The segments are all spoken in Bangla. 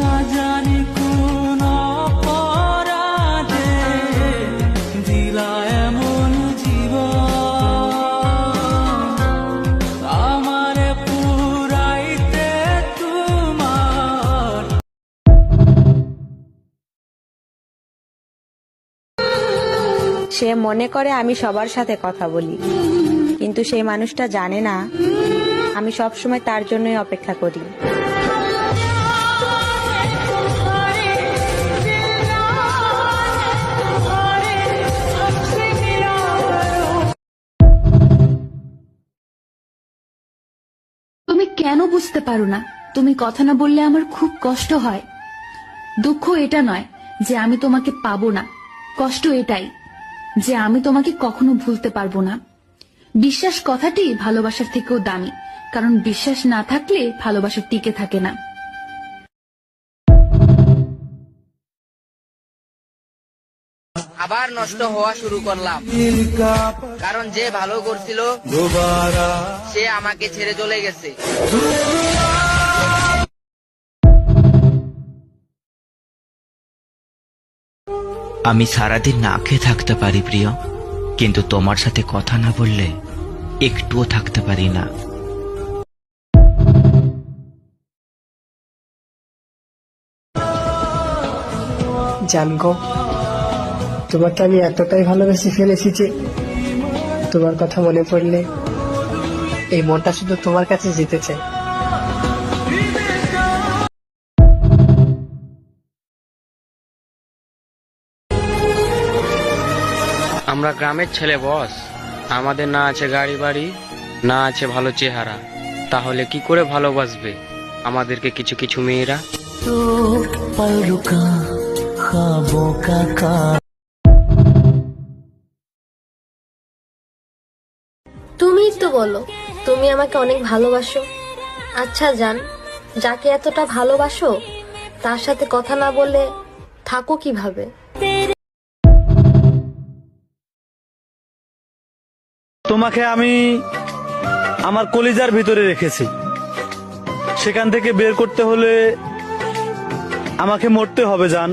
না জানি কোন অপরাধে দিলা এমন জীবন আমারে পুরাইতে তোমার। সে মনে করে আমি সবার সাথে কথা বলি, কিন্তু সেই মানুষটা জানে না আমি সবসময় তার জন্যই অপেক্ষা করি। তুমি কেন বুঝতে পারো না? তুমি কথা না বললে আমার খুব কষ্ট হয়। দুঃখ এটা নয় যে আমি তোমাকে পাবো না, কষ্ট এটাই যে আমি তোমাকে কখনো ভুলতে পারবো না। বিশ্বাস কথাটি ভালোবাসার থেকেও দামি, কারণ বিশ্বাস না থাকলে ভালোবাসা টিকে থাকে না। আবার নষ্ট হওয়া শুরু করলাম, কারণ যে ভালো করছিল সে আমাকে ছেড়ে চলে গেছে। আমি সারাদিন না খেয়ে থাকতে পারি প্রিয়, কিন্তু তোমার সাথে কথা না বললে একটুও থাকতে পারি না। জানগো, তোমাকে আমি এতটাই ভালোবেসে ফেলেছি যে তোমার কথা মনে পড়লে এই মনটা শুধু তোমার কাছে যেতে চায়। আমরা গ্রামের ছেলে বস, আমাদের না আছে গাড়ি বাড়ি, না আছে ভালো চেহারা, তাহলে কি করে ভালোবাসবে আমাদেরকে কিছু কিছু মেয়েরা? তুমিই তো বলো তুমি আমাকে অনেক ভালোবাসো। আচ্ছা জান, যাকে এতটা ভালোবাসো তার সাথে কথা না বলে থাকো কিভাবে? তোমাকে আমি আমার কলিজার ভিতরে রেখেছি, সেখান থেকে বের করতে হলে আমাকে মরতে হবে জান।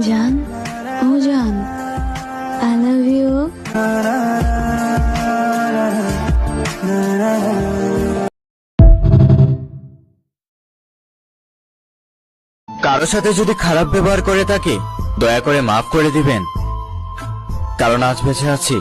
জান, ও জান, আই লাভ ইউ। কারো সাথে যদি খারাপ ব্যবহার করে থাকি দয়া করে মাফ করে দিবেন, কারণ আজ বেঁচে আছি